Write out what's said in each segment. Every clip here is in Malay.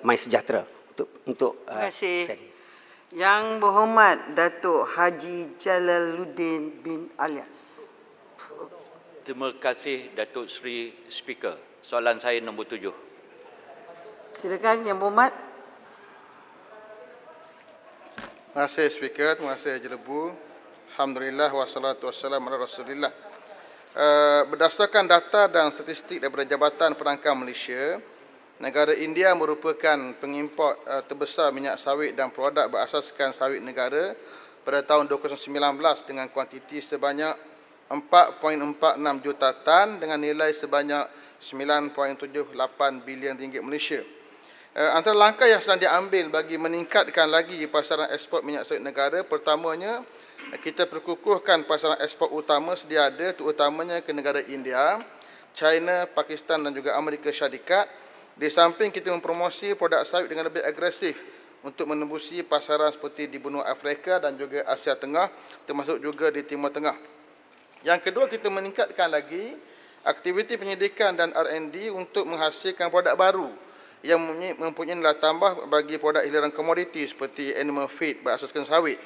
MySejahtera untuk Terima kasih. Sally. Yang Berhormat Datuk Haji Jalaluddin bin Alias. Terima kasih Datuk Seri Speaker. Soalan saya nombor 7. Silakan Yang Berhormat. Terima kasih Speaker, terima kasih Haji Lebu. Alhamdulillah wassalatu wassalamu ala Rasulillah. Berdasarkan data dan statistik daripada Jabatan Penangkar Malaysia, negara India merupakan pengimport terbesar minyak sawit dan produk berasaskan sawit negara pada tahun 2019 dengan kuantiti sebanyak 4.46 juta tan dengan nilai sebanyak 9.78 bilion ringgit Malaysia. Antara langkah yang sedang diambil bagi meningkatkan lagi pasaran ekspor minyak sawit negara, pertamanya kita perkukuhkan pasaran ekspor utama sedia ada, terutamanya ke negara India, China, Pakistan dan juga Amerika Syarikat. Di samping kita mempromosi produk sawit dengan lebih agresif untuk menembusi pasaran seperti di benua Afrika dan juga Asia Tengah, termasuk juga di Timur Tengah. Yang kedua, kita meningkatkan lagi aktiviti penyidikan dan R&D untuk menghasilkan produk baru yang mempunyai nilai tambah bagi produk hiliran komoditi seperti animal feed berasaskan sawit.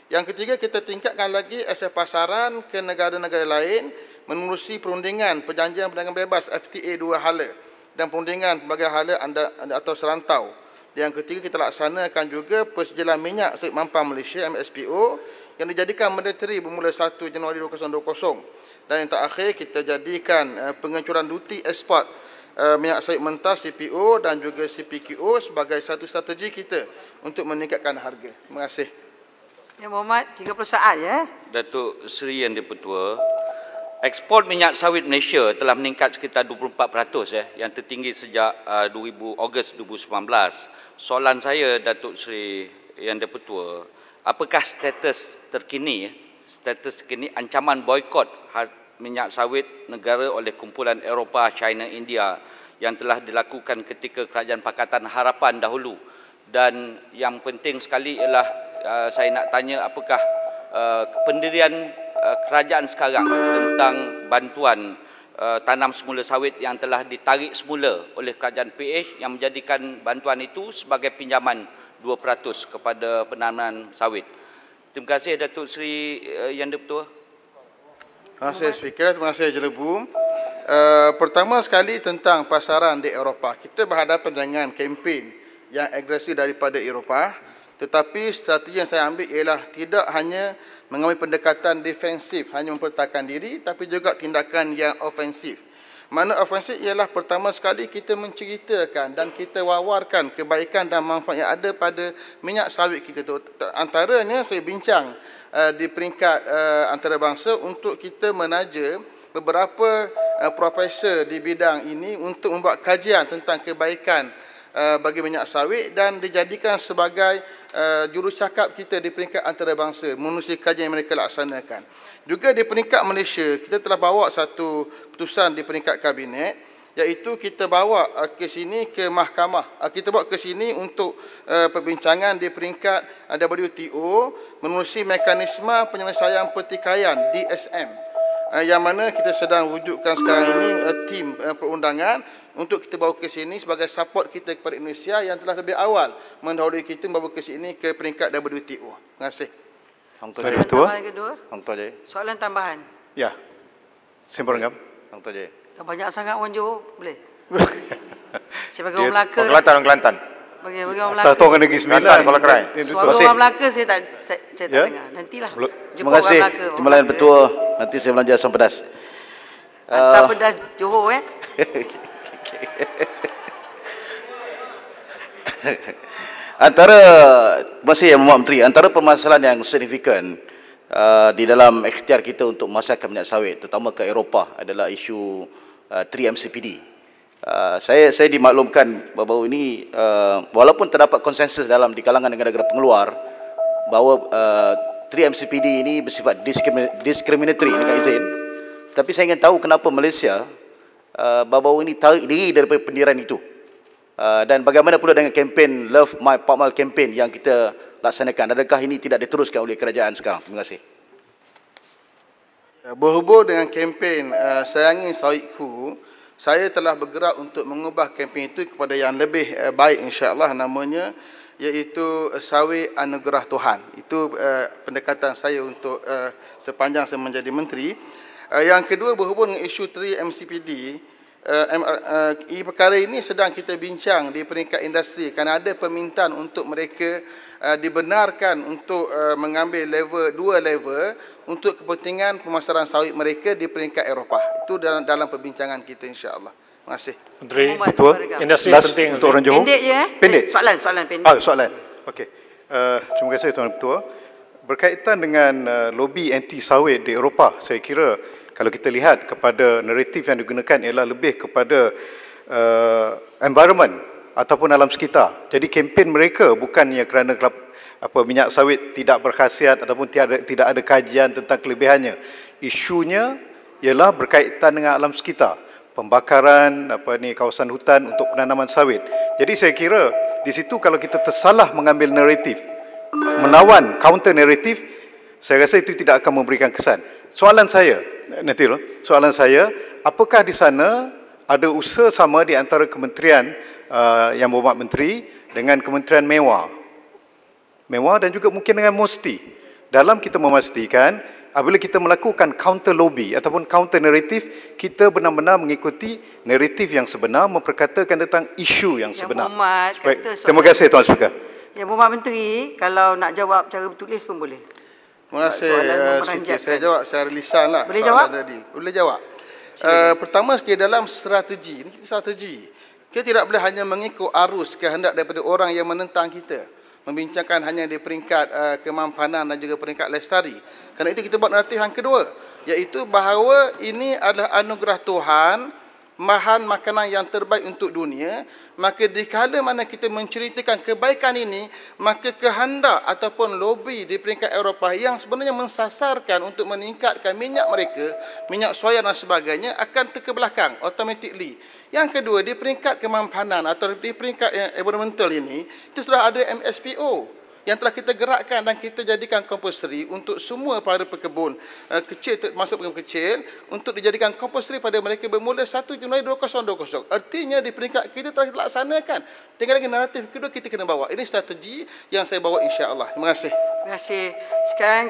Yang ketiga, kita tingkatkan lagi akses pasaran ke negara-negara lain menerusi perundingan perjanjian perdagangan bebas FTA 2 hala dan perundingan pelbagai hala atau serantau. Dan yang ketiga, kita laksanakan juga persediaan minyak sawit mampang Malaysia MSPO yang dijadikan mandatory bermula 1 Januari 2020. Dan yang terakhir, kita jadikan pengecualian duti ekspor minyak sawit mentah CPO dan juga CPKO sebagai satu strategi kita untuk meningkatkan harga. Terima kasih. Yang Berhormat, 30 saat ya. Datuk Seri Yang di-Pertua, ekspor minyak sawit Malaysia telah meningkat sekitar 24% yang tertinggi sejak Ogos 2019. Soalan saya Datuk Seri Yang di-Pertua, apakah status terkini ancaman boikot minyak sawit negara oleh kumpulan Eropah, China, India yang telah dilakukan ketika Kerajaan Pakatan Harapan dahulu? Dan yang penting sekali ialah saya nak tanya apakah pendirian kerajaan sekarang tentang bantuan tanam semula sawit yang telah ditarik semula oleh kerajaan PH yang menjadikan bantuan itu sebagai pinjaman 2% kepada penanaman sawit. Terima kasih Datuk Seri Yang di-Pertua. Terima kasih Speaker, terima kasih Haji Lebu. Pertama sekali tentang pasaran di Eropah. Kita berhadapan dengan kempen yang agresif daripada Eropah, tetapi strategi yang saya ambil ialah tidak hanya mengambil pendekatan defensif, hanya mempertahankan diri, tapi juga tindakan yang ofensif. Mana ofensif ialah pertama sekali kita menceritakan dan kita wawarkan kebaikan dan manfaat yang ada pada minyak sawit kita tu. Antaranya saya bincang di peringkat antarabangsa untuk kita menaja beberapa profesor di bidang ini untuk membuat kajian tentang kebaikan bagi minyak sawit dan dijadikan sebagai jurucakap kita di peringkat antarabangsa menerusi kajian yang mereka laksanakan. Juga di peringkat Malaysia, kita telah bawa satu keputusan di peringkat kabinet, iaitu kita bawa ke sini ke mahkamah. Kita bawa ke sini untuk perbincangan di peringkat WTO menerusi mekanisme penyelesaian pertikaian DSM, yang mana kita sedang wujudkan sekarang ini tim perundangan untuk kita bawa ke sini sebagai support kita kepada Indonesia yang telah lebih awal mendahului kita membawa ke sini ke peringkat WTO. Terima kasih. Soalan tambahan kedua. Soalan tambahan. Ya. Simpulan. Dah banyak sangat orang Johor, boleh? Saya bagi orang Melaka. Orang Kelantan. Bagi orang Melaka. Tahu kan Negeri Sembilan kalau kerai. Suara orang Melaka saya tak dengar. Nantilah. Terima kasih. Timbalan Petua. Nanti saya belanja asam pedas. Asam pedas Johor Masih Muhammad Menteri, antara permasalahan yang signifikan di dalam ikhtiar kita untuk memasarkan minyak sawit, terutama ke Eropah, adalah isu 3MCPD. Saya dimaklumkan bahawa ini walaupun terdapat konsensus di kalangan negara-negara pengeluar bahawa 3MCPD ini bersifat discriminatory dengan izin, tapi saya ingin tahu kenapa Malaysia bahawa ini tarik diri daripada pendirian itu. Dan bagaimana pula dengan kempen Love My Palm campaign yang kita laksanakan? Adakah ini tidak diteruskan oleh kerajaan sekarang? Terima kasih. Berhubung dengan kempen Sayangi Sawitku, saya telah bergerak untuk mengubah kempen itu kepada yang lebih baik insya-Allah, namanya iaitu Sawit Anugerah Tuhan. Itu pendekatan saya untuk sepanjang saya menjadi menteri. Yang kedua, berhubung dengan isu 3MCPD, perkara ini sedang kita bincang di peringkat industri kerana ada permintaan untuk mereka dibenarkan untuk mengambil dua level untuk kepentingan pemasaran sawit mereka di peringkat Eropah. Itu dalam perbincangan kita insya-Allah. Terima kasih. Menteri, Muhammad Ketua, Suparga. industri Last penting untuk orang Johor. Pendek je. Pendek. Soalan pendek. Soalan. Okey. Terima kasih Tuan Ketua. Berkaitan dengan lobi anti sawit di Eropah, saya kira kalau kita lihat kepada naratif yang digunakan ialah lebih kepada environment ataupun alam sekitar. Jadi kempen mereka bukannya kerana minyak sawit tidak berkhasiat ataupun tidak ada kajian tentang kelebihannya. Isunya ialah berkaitan dengan alam sekitar, pembakaran kawasan hutan untuk penanaman sawit. Jadi saya kira di situ kalau kita tersalah mengambil naratif, menawan counter naratif, saya rasa itu tidak akan memberikan kesan. Soalan saya, apakah di sana ada usaha sama di antara kementerian yang berhormat menteri dengan kementerian mewah dan juga mungkin dengan MOSTI dalam kita memastikan apabila kita melakukan counter lobby ataupun counter naratif, kita benar-benar mengikuti naratif yang sebenar, memperkatakan tentang isu yang sebenar. Terima kasih Tuan Speaker. Yang Berhormat Menteri, kalau nak jawab cara bertulis pun boleh. Terima kasih. Saya jawab secara lisan lah. Boleh jawab? Tadi. Boleh jawab. Pertama sekali, dalam strategi, ini strategi. Kita tidak boleh hanya mengikut arus kehendak daripada orang yang menentang kita. Membincangkan hanya di peringkat kemampanan dan juga peringkat lestari. Kerana itu kita buat naratif yang kedua, iaitu bahawa ini adalah anugerah Tuhan, bahan makanan yang terbaik untuk dunia. Maka dikala mana kita menceritakan kebaikan ini, maka kehendak ataupun lobi di peringkat Eropah yang sebenarnya mensasarkan untuk meningkatkan minyak mereka, minyak soya dan sebagainya, akan terkebelakang automatically. Yang kedua, di peringkat kemampanan atau di peringkat environmental ini, itu sudah ada MSPO yang telah kita gerakkan dan kita jadikan compulsory untuk semua para pekebun kecil, termasuk pekebun kecil, untuk dijadikan compulsory pada mereka bermula 1 Januari 2020. Artinya di peringkat kita telah dilaksanakan. Dengan naratif kedua kita kena bawa. Ini strategi yang saya bawa insya-Allah. Terima kasih. Terima kasih. Sekarang